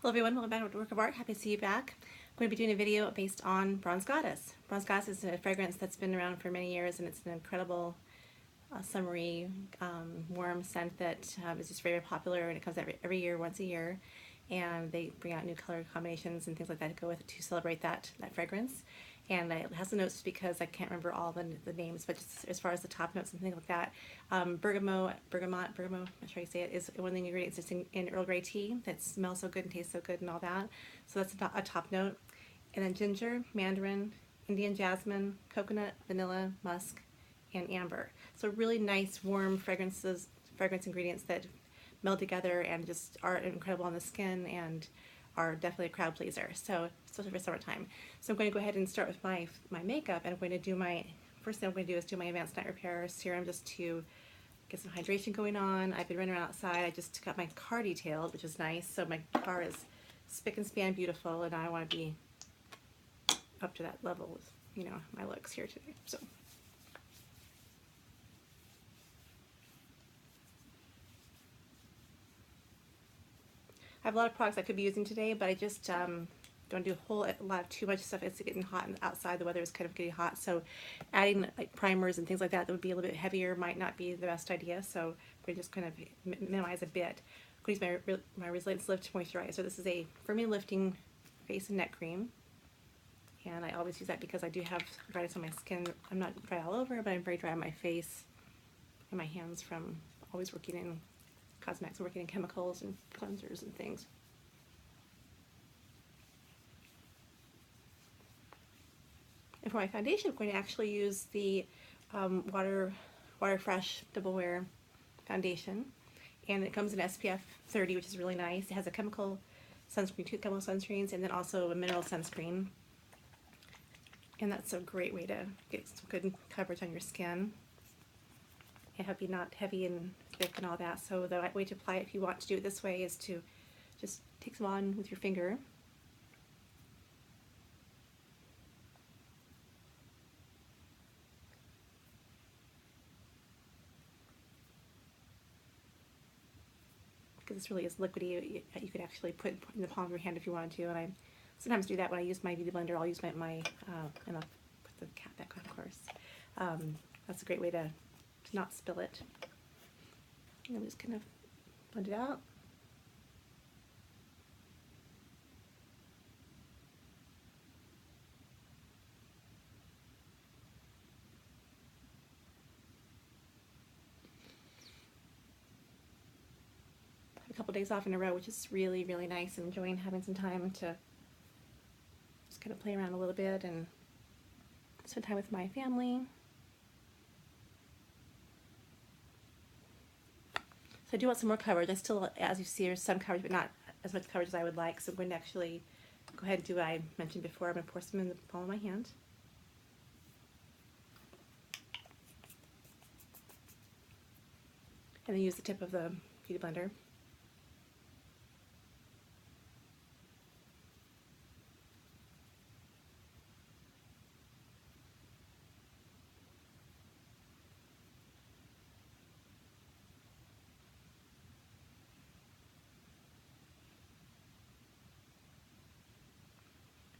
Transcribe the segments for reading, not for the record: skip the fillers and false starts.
Hello everyone, welcome back to Work of Art. Happy to see you back. I'm going to be doing a video based on Bronze Goddess. Bronze Goddess is a fragrance that's been around for many years, and it's an incredible summery, warm scent that is just very, very popular, and it comes out every year, once a year. And they bring out new color combinations and things like that to go with it to celebrate that fragrance. And it has the notes because I can't remember all the names, but just as far as the top notes and things like that, bergamot, I'm not sure how you say it, is one of the ingredients. It's in Earl Grey tea that smells so good and tastes so good and all that. So that's a top note. And then ginger, mandarin, Indian jasmine, coconut, vanilla, musk, and amber. So really nice, warm fragrance ingredients that meld together and just are incredible on the skin and are definitely a crowd pleaser. So especially for summertime. So I'm going to go ahead and start with my makeup, and I'm going to do first thing I'm going to do is do my Advanced Night Repair serum just to get some hydration going on. I've been running around outside. I just got my car detailed, which is nice. So my car is spick and span beautiful, and I want to be up to that level with, my looks here today. So I have a lot of products I could be using today, but I just don't do too much stuff. It's getting hot outside. The weather is kind of getting hot, so adding like primers and things like that would be a little bit heavier might not be the best idea. So we're just kind of minimize a bit. I'm going to use my Resilience Lift Moisturizer. This is a firmly lifting face and neck cream, and I always use that because I do have dryness on my skin. I'm not dry all over, but I'm very dry on my face and my hands from always working in cosmetics, working in chemicals and cleansers and things. And for my foundation, I'm going to actually use the Water Fresh Doublewear foundation, and it comes in SPF 30, which is really nice. It has a chemical sunscreen, 2 chemical sunscreens, and then also a mineral sunscreen. And that's a great way to get some good coverage on your skin. And not heavy and thick and all that. So the way to apply it, if you want to do it this way, is to just take some on with your finger. Because this really is liquidy. You could actually put in the palm of your hand if you wanted to. And I sometimes do that when I use my beauty blender. I'll use and I'll put the cap back on, of course. That's a great way to not spill it. And just kind of blend it out. A couple days off in a row, which is really, really nice. I'm enjoying having some time to just kind of play around a little bit and spend time with my family. So I do want some more coverage. I still, as you see, there's some coverage, but not as much coverage as I would like. So I'm going to actually go ahead and do what I mentioned before. I'm going to pour some in the palm of my hand. And then use the tip of the beauty blender.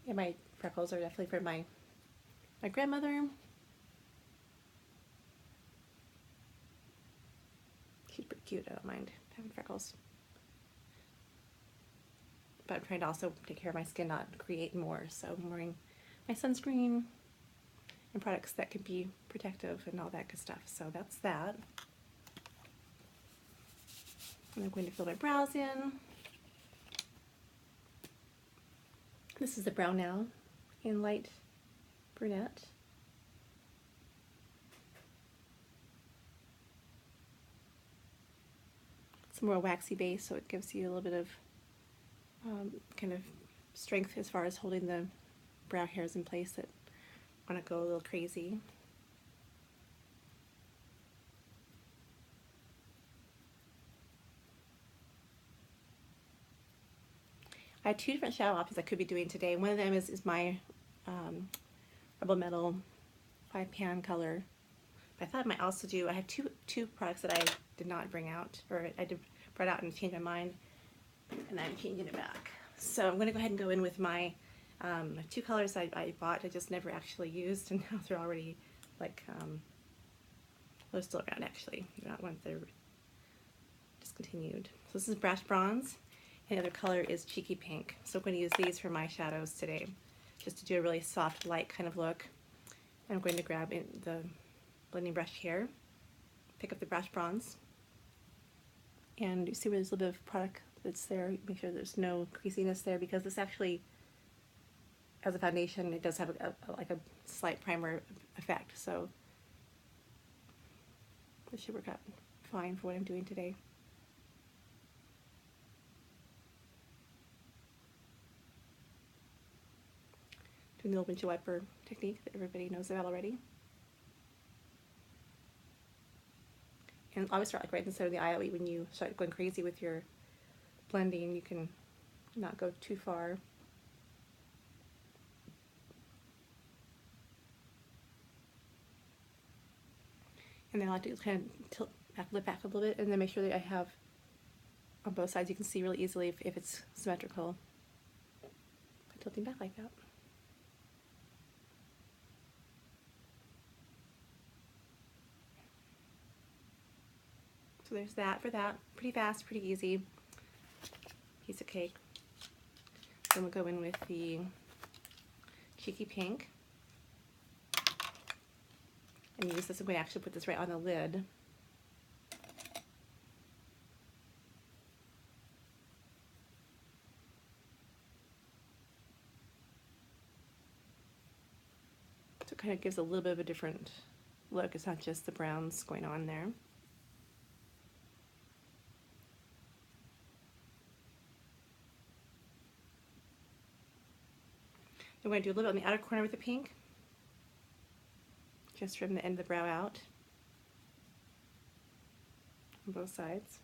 And my freckles are definitely from my grandmother. She's pretty cute. I don't mind having freckles. But I'm trying to also take care of my skin, not create more. So I'm wearing my sunscreen and products that can be protective and all that good stuff. So that's that. And I'm going to fill my brows in. This is the Brow Now in Light Brunette. It's a more waxy base, so it gives you a little bit of kind of strength as far as holding the brow hairs in place that want to go a little crazy. I have 2 different shadow options I could be doing today. One of them is my Rebel Metal 5-pan color. But I thought I might also do, I have two products that I did not bring out, or I brought out and changed my mind, and I'm changing it back. So I'm going to go ahead and go in with my two colors I bought, I just never actually used, and now they're already like, they're still around actually, they're not ones that are discontinued. So this is Brash Bronze, and the other color is Cheeky Pink. So I'm going to use these for my shadows today, just to do a really soft, light kind of look. And I'm going to grab in the blending brush here, pick up the Brash Bronze, and you see where there's a little bit of product that's there, make sure there's no creasiness there, because this actually, as a foundation, it does have like a slight primer effect, so this should work out fine for what I'm doing today. Doing the little windshield wiper technique that everybody knows about already. And always start like right in the center of the eye, that way when you start going crazy with your blending, you can not go too far. And then I like to kind of tilt back a little bit, and then make sure that I have on both sides. You can see really easily if it's symmetrical by tilting back like that. So there's that for that. Pretty fast, pretty easy. Piece of cake. Then we'll go in with the Cheeky Pink. And use this, I'm going to actually put this right on the lid. So it kind of gives a little bit of a different look. It's not just the browns going on there. I'm going to do a little bit on the outer corner with the pink, just from the end of the brow out, on both sides.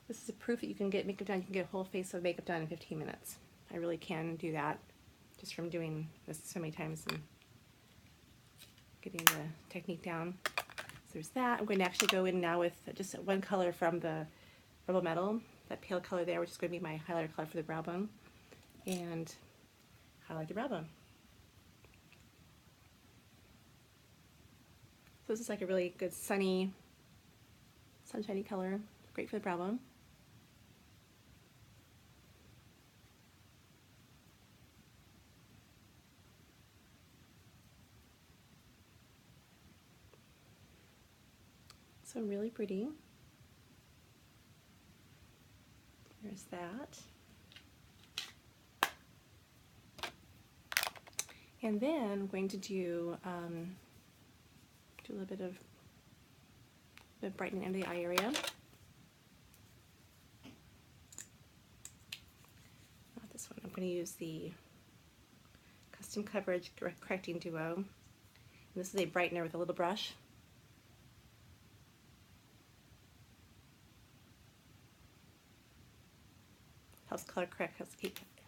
This is a proof that you can get makeup done. You can get a whole face of makeup done in 15 minutes. I really can do that, just from doing this so many times and getting the technique down. So there's that. I'm going to actually go in now with just one color from the Rebel Metal, that pale color there, which is going to be my highlighter color for the brow bone, and highlight the brow bone. So this is like a really good sunny, sunshiny color, great for the brow bone. So really pretty. There's that. And then I'm going to do a little bit of brightening under the eye area. Not this one. I'm going to use the Custom Coverage Correcting Duo. And this is a brightener with a little brush. Helps color correct,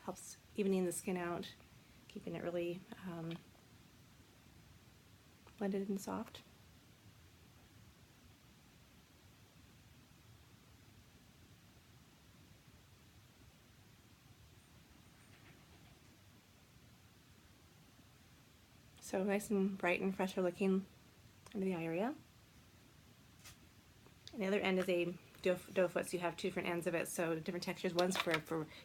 helps evening the skin out, keeping it really blended and soft. So nice and bright and fresher looking under the eye area. And the other end is a doe foot, so you have two different ends of it, so different textures. One's for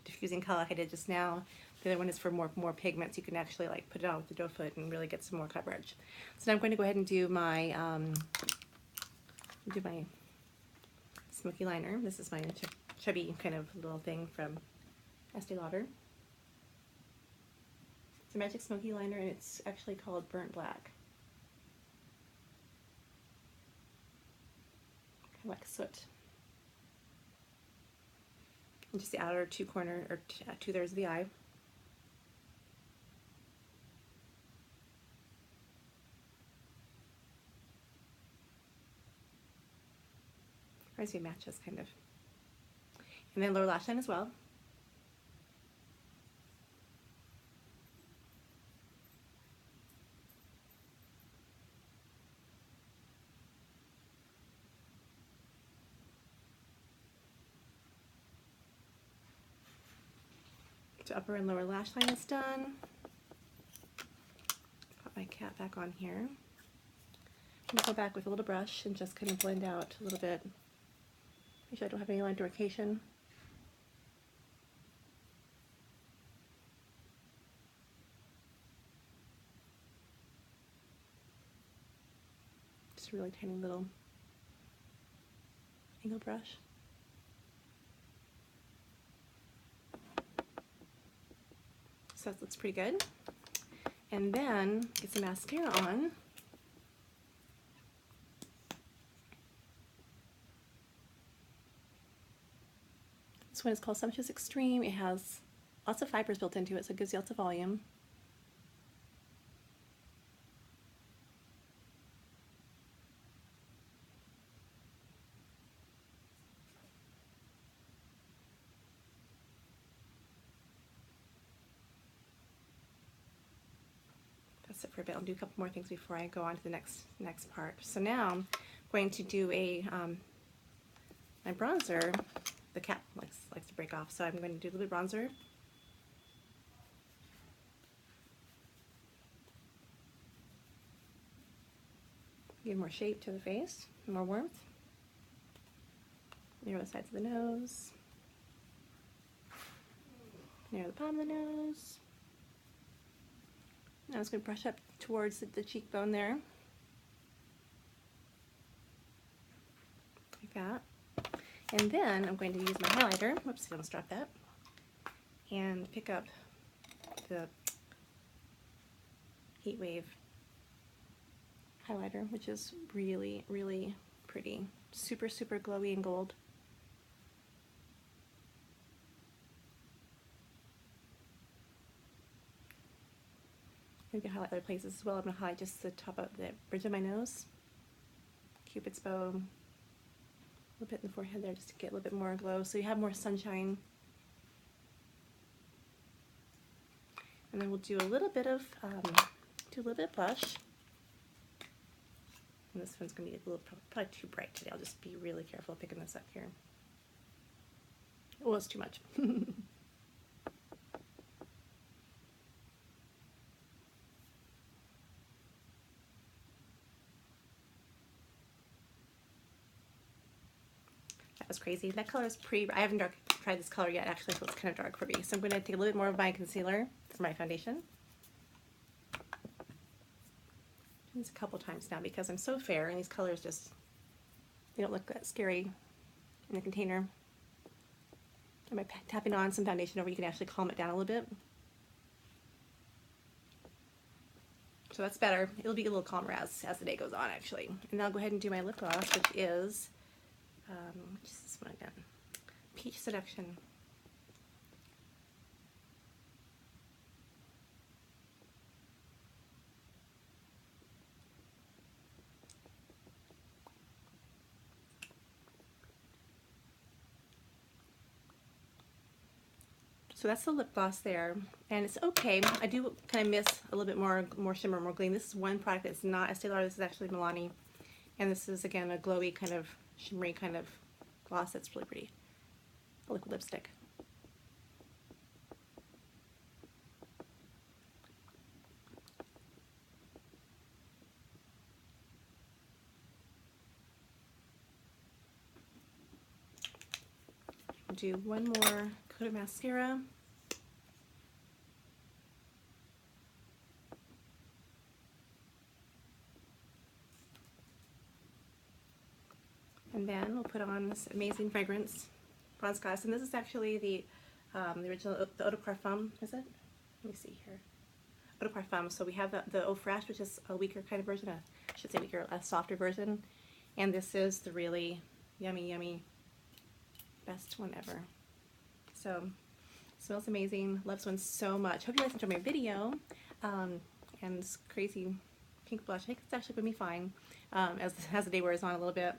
diffusing color like I did just now. The other one is for more pigments. You can actually like put it on with the doe foot and really get some more coverage. So now I'm going to go ahead and do my Smoky liner. This is my chubby kind of little thing from Estée Lauder. It's a Magic Smoky liner, and it's actually called Burnt Black. Kind of like soot. And just the outer two-thirds of the eye. Reminds me of matches, kind of. And then lower lash line as well. So upper and lower lash line is done. Put my cat back on here. I'm going to go back with a little brush and just kind of blend out a little bit. Make sure I don't have any line demarcation. Just a really tiny little angle brush. So that looks pretty good. And then get some mascara on. This one is called Sumptuous Extreme. It has lots of fibers built into it, so it gives you lots of volume. That's it for a bit. I'll do a couple more things before I go on to the next part. So now I'm going to do a my bronzer. The cap likes to break off, so I'm going to do a little bit of bronzer. Give more shape to the face, more warmth. Narrow the sides of the nose. Narrow the palm of the nose. Now I'm just going to brush up towards the cheekbone there. Like that. And then I'm going to use my highlighter. Whoops, I almost dropped that. And pick up the Heat Wave highlighter, which is really, really pretty. Super, super glowy and gold. You can highlight other places as well. I'm going to highlight just the top of the bridge of my nose, Cupid's bow, a little bit in the forehead there just to get a little bit more glow so you have more sunshine. And then we'll do a little bit of blush. And this one's going to be a little probably too bright today. I'll just be really careful picking this up here. Oh, it's too much. That was crazy. That color is pretty. I haven't tried this color yet actually, so it's kind of dark for me. So I'm going to take a little bit more of my concealer for my foundation. This a couple times now because I'm so fair and these colors just, they don't look that scary in the container. And by tapping on some foundation over, you can actually calm it down a little bit. So that's better. It'll be a little calmer as the day goes on actually. And then I'll go ahead and do my lip gloss, which is, which is this one again? Peach Seduction. So that's the lip gloss there, and it's okay. I do kind of miss a little bit more shimmer, more gleam. This is one product that's not Estée Lauder. This is actually Milani, and this is again a glowy kind of shimmery kind of gloss that's really pretty. A liquid lipstick. I'll do one more coat of mascara. And then we'll put on this amazing fragrance, Bronze Goddess. And this is actually the original, the Eau de Parfum, is it? Let me see here. Eau de Parfum. So we have the Eau Fraiche, which is a weaker kind of version, I should say weaker, a softer version. And this is the really yummy, yummy, best one ever. So, smells amazing. Love this one so much. Hope you guys enjoyed my video. And this crazy pink blush, I think it's actually going to be fine as the day wears on a little bit.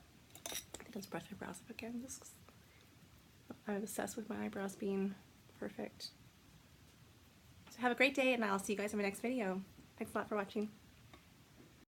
I think I'll just brush my brows up again. I'm obsessed with my eyebrows being perfect. So have a great day, and I'll see you guys in my next video. Thanks a lot for watching.